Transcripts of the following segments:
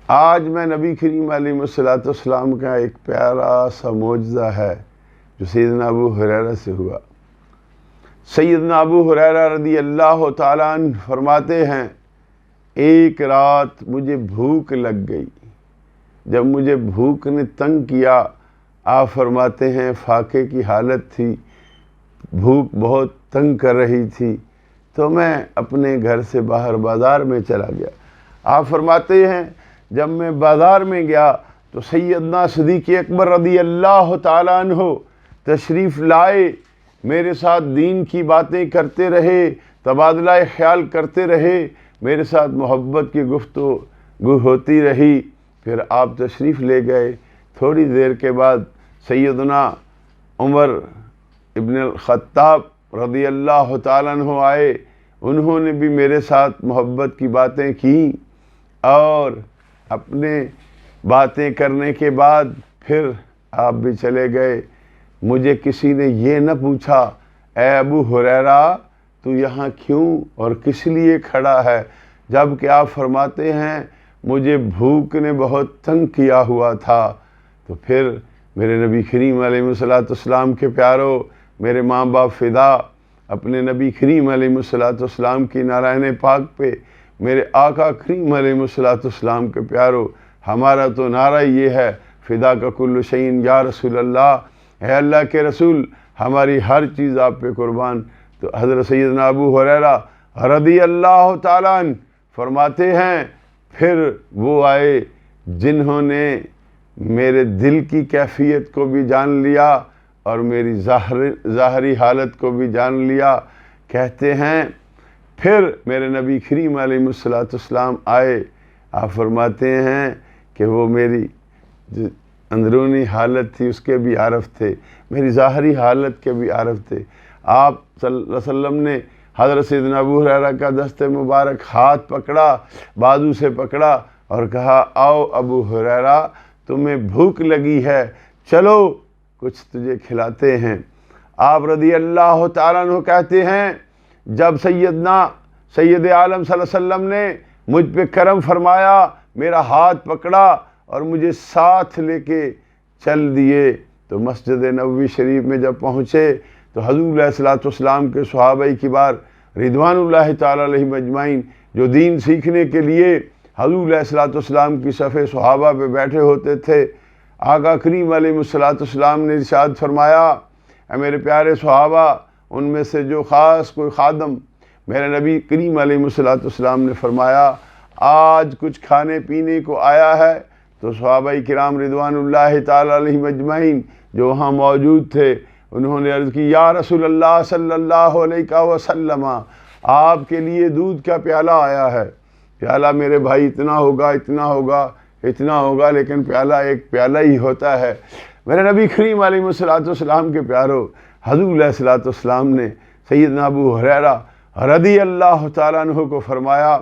آج میں نبی کریم علیہ الصلوۃ والسلام کا ایک پیارا سا معجزہ ہے جو سیدنا ابو ہریرہ سے ہوا۔ سیدنا ابو ہریرہ رضی اللہ تعالیٰ عنہ فرماتے ہیں، ایک رات مجھے بھوک لگ گئی۔ جب مجھے بھوک نے تنگ کیا، آپ فرماتے ہیں فاقے کی حالت تھی، بھوک بہت تنگ کر رہی تھی، تو میں اپنے گھر سے باہر بازار میں چلا گیا۔ آپ فرماتے ہیں جب میں بازار میں گیا تو سیدنا صدیق اکبر رضی اللہ تعالیٰ عنہ تشریف لائے، میرے ساتھ دین کی باتیں کرتے رہے، تبادلہ خیال کرتے رہے، میرے ساتھ محبت کی گفتگو ہوتی رہی۔ پھر آپ تشریف لے گئے۔ تھوڑی دیر کے بعد سیدنا عمر ابن الخطاب رضی اللہ تعالیٰ عنہ آئے، انہوں نے بھی میرے ساتھ محبت کی باتیں کیں، اور اپنے باتیں کرنے کے بعد پھر آپ بھی چلے گئے۔ مجھے کسی نے یہ نہ پوچھا، اے ابو ہریرہ تو یہاں کیوں اور کس لیے کھڑا ہے، جبکہ آپ فرماتے ہیں مجھے بھوک نے بہت تنگ کیا ہوا تھا۔ تو پھر میرے نبی کریم علیہ الصلوۃ والسلام کے پیارو، میرے ماں باپ فدا، اپنے نبی کریم علیہ الصلوۃ والسلام کی نارائن پاک پہ، میرے آقا کریم علیہ الصلوۃ والسلام کے پیارو، ہمارا تو نعرہ یہ ہے، فدا کا کل شیء یا رسول اللہ، اے اللہ کے رسول ہماری ہر چیز آپ پہ قربان۔ تو حضرت سیدنا ابو ہریرہ رضی اللہ تعالیٰ عنہ فرماتے ہیں پھر وہ آئے جنہوں نے میرے دل کی کیفیت کو بھی جان لیا اور میری ظاہری حالت کو بھی جان لیا۔ کہتے ہیں پھر میرے نبی کریم علیہ الصلوۃ والسلام آئے، آپ فرماتے ہیں کہ وہ میری جو اندرونی حالت تھی اس کے بھی عارف تھے، میری ظاہری حالت کے بھی عارف تھے۔ آپ صلی اللہ علیہ وسلم نے حضرت سیدنا ابو ہریرہ کا دست مبارک ہاتھ پکڑا، بازو سے پکڑا اور کہا، آؤ ابو ہریرہ تمہیں بھوک لگی ہے، چلو کچھ تجھے کھلاتے ہیں۔ آپ رضی اللہ تعالیٰ عنہ کہتے ہیں جب سید عالم صلی اللہ علیہ وسلم نے مجھ پہ کرم فرمایا، میرا ہاتھ پکڑا اور مجھے ساتھ لے کے چل دیے، تو مسجد نبوی شریف میں جب پہنچے تو حضور علیہ الصلوۃ والسلام کے صحابہ کبار رضوان اللہ تعالیٰ علیہم اجمعین جو دین سیکھنے کے لیے حضور علیہ الصلوۃ والسلام کی صف صحابہ پہ بیٹھے ہوتے تھے، آقا کریم علیہ الصلوۃ والسلام نے ارشاد فرمایا، اے میرے پیارے صحابہ، ان میں سے جو خاص کوئی خادم، میرے نبی کریم علیہ الصلوۃ والسلام نے فرمایا آج کچھ کھانے پینے کو آیا ہے، تو صحابہ کرام رضوان اللہ تعالیٰ علیہم اجمعین جو وہاں موجود تھے، انہوں نے عرض کی، یا رسول اللہ صلی اللہ علیہ وسلم، آپ کے لیے دودھ کا پیالہ آیا ہے۔ پیالہ میرے بھائی اتنا ہوگا اتنا ہوگا اتنا ہوگا، لیکن پیالہ ایک پیالہ ہی ہوتا ہے۔ میرے نبی کریم علیہ الصلوۃ والسلام کے پیارو، حضور علیہ الصلوۃ والسلام نے سیدنا ابو ہریرہ رضی اللہ تعالیٰ عنہ کو فرمایا،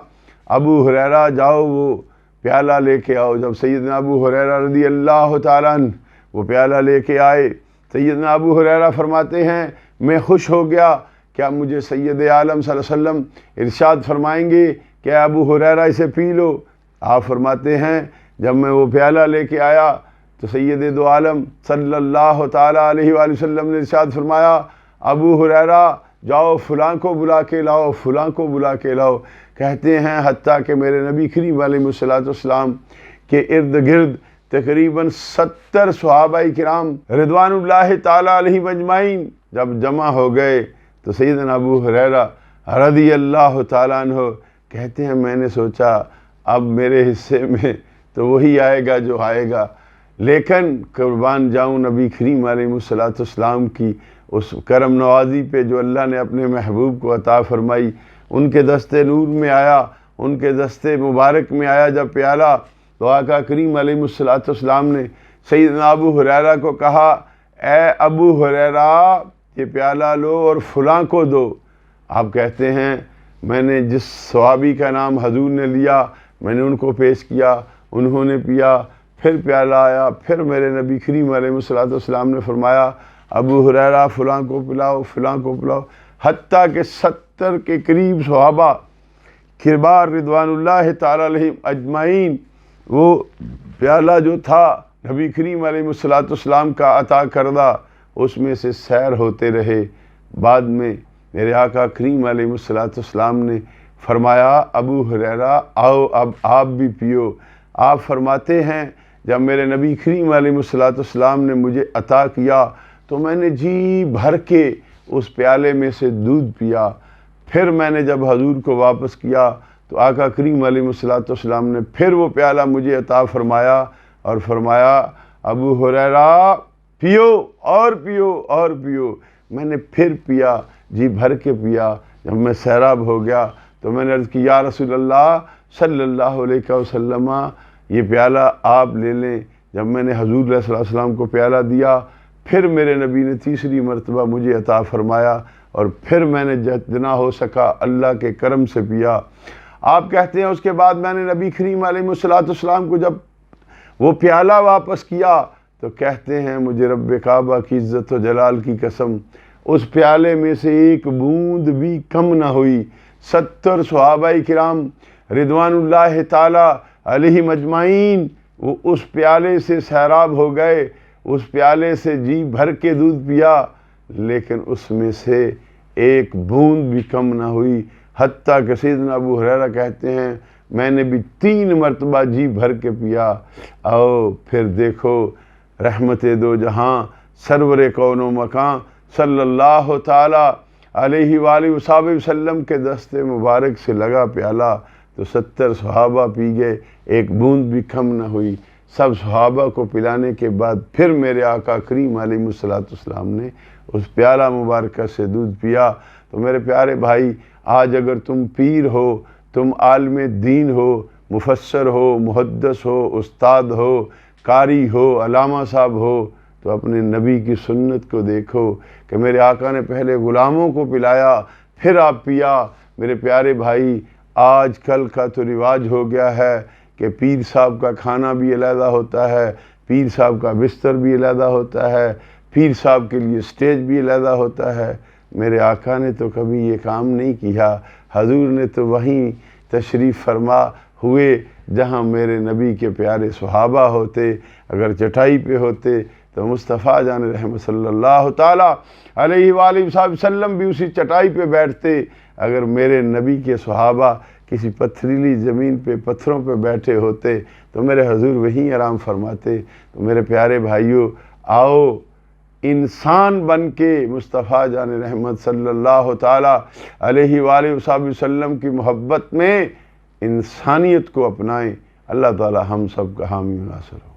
ابو ہریرہ جاؤ وہ پیالہ لے کے آؤ۔ جب سیدنا ابو ہریرہ رضی اللہ تعالیٰ عنہ وہ پیالہ لے کے آئے، سیدنا ابو ہریرہ فرماتے ہیں میں خوش ہو گیا، کیا مجھے سید عالم صلی اللہ علیہ وسلم ارشاد فرمائیں گے کہ ابو ہریرہ اسے پی لو؟ آپ فرماتے ہیں جب میں وہ پیالہ لے کے آیا تو سید دو عالم صلی اللہ تعالیٰ علیہ وآلہ وسلم نے ارشاد فرمایا، ابو ہریرہ جاؤ فلاں کو بلا کے لاؤ، فلاں کو بلا کے لاؤ۔ کہتے ہیں حتیٰ کہ میرے نبی کریم علیہ الصلوۃ والسلام کے ارد گرد تقریباً 70 صحابہ کرام رضوان اللہ تعالیٰ علیہ اجمعین جب جمع ہو گئے تو سیدنا ابو ہریرہ رضی اللہ تعالیٰ عنہ کہتے ہیں میں نے سوچا اب میرے حصے میں تو وہی آئے گا جو آئے گا، لیکن قربان جاؤں نبی کریم علیہ الصلوۃ والسلام کی اس کرم نوازی پہ جو اللہ نے اپنے محبوب کو عطا فرمائی۔ ان کے دست نور میں آیا، ان کے دست مبارک میں آیا جب پیالہ، تو آقا کریم علیہ الصلوۃ والسلام نے سیدنا ابو ہریرہ کو کہا، اے ابو ہریرہ یہ پیالہ لو اور فلاں کو دو۔ آپ کہتے ہیں میں نے جس صحابی کا نام حضور نے لیا میں نے ان کو پیش کیا، انہوں نے پیا، پھر پیالہ آیا، پھر میرے نبی کریم علیہ الصلوۃ والسلام نے فرمایا ابو ہریرہ فلاں کو پلاؤ، فلاں کو پلاؤ، حتیٰ کہ 70 کے قریب صحابہ کبار رضوان اللہ تعالیٰ علیہم اجمعین وہ پیالہ جو تھا نبی کریم علیہ السلام کا عطا کردہ، اس میں سے سیر ہوتے رہے۔ بعد میں میرے آقا کریم علیہ السلام نے فرمایا ابو ہریرہ آؤ اب آپ بھی پیو۔ آپ فرماتے ہیں جب میرے نبی کریم علیہ السلام نے مجھے عطا کیا تو میں نے جی بھر کے اس پیالے میں سے دودھ پیا۔ پھر میں نے جب حضور کو واپس کیا تو آقا کریم علیہ السلام نے پھر وہ پیالہ مجھے عطا فرمایا اور فرمایا ابو ہریرہ پیو اور پیو اور پیو۔ میں نے پھر پیا، جی بھر کے پیا۔ جب میں سیراب ہو گیا تو میں نے عرض کی یا رسول اللہ صلی اللہ علیہ وسلم یہ پیالہ آپ لے لیں۔ جب میں نے حضور علیہ السلام کو پیالہ دیا، پھر میرے نبی نے تیسری مرتبہ مجھے عطا فرمایا اور پھر میں نے جتنا ہو سکا اللہ کے کرم سے پیا۔ آپ کہتے ہیں اس کے بعد میں نے نبی کریم علیہ السلام کو جب وہ پیالہ واپس کیا تو کہتے ہیں مجھے رب کعبہ کی عزت و جلال کی قسم اس پیالے میں سے ایک بوند بھی کم نہ ہوئی۔ 70 صحابہ کرام رضوان اللہ تعالی علیہم اجمعین وہ اس پیالے سے سیراب ہو گئے، اس پیالے سے جی بھر کے دودھ پیا، لیکن اس میں سے ایک بوند بھی کم نہ ہوئی۔ حتیٰ کہ سیدنا ابو ہریرہ کہتے ہیں میں نے بھی 3 مرتبہ جی بھر کے پیا۔ آؤ پھر دیکھو رحمت دو جہاں سرور کون و مکان صلی اللہ تعالی علیہ وآلہ وصحبہ وسلم کے دست مبارک سے لگا پیالہ تو 70 صحابہ پی گئے، ایک بوند بھی کم نہ ہوئی۔ سب صحابہ کو پلانے کے بعد پھر میرے آقا کریم علیہ السلام نے اس پیالہ مبارکہ سے دودھ پیا۔ تو میرے پیارے بھائی، آج اگر تم پیر ہو، تم عالم دین ہو، مفسر ہو، محدث ہو، استاد ہو، قاری ہو، علامہ صاحب ہو، تو اپنے نبی کی سنت کو دیکھو کہ میرے آقا نے پہلے غلاموں کو پلایا پھر آپ پیا۔ میرے پیارے بھائی، آج کل کا تو رواج ہو گیا ہے کہ پیر صاحب کا کھانا بھی علیحدہ ہوتا ہے، پیر صاحب کا بستر بھی علیحدہ ہوتا ہے، پیر صاحب کے لیے سٹیج بھی علیحدہ ہوتا ہے۔ میرے آقا نے تو کبھی یہ کام نہیں کیا۔ حضور نے تو وہیں تشریف فرما ہوئے جہاں میرے نبی کے پیارے صحابہ ہوتے۔ اگر چٹائی پہ ہوتے تو مصطفیٰ جان رحمت صلی اللہ تعالیٰ علیہ وآلہ وسلم بھی اسی چٹائی پہ بیٹھتے۔ اگر میرے نبی کے صحابہ کسی پتھریلی زمین پہ پتھروں پہ بیٹھے ہوتے تو میرے حضور وہیں آرام فرماتے۔ تو میرے پیارے بھائیوں، آؤ انسان بن کے مصطفیٰ جان رحمت صلی اللہ تعالیٰ علیہ وآلہ وسلم کی محبت میں انسانیت کو اپنائیں۔ اللہ تعالیٰ ہم سب کا حامی و ناصر ہو۔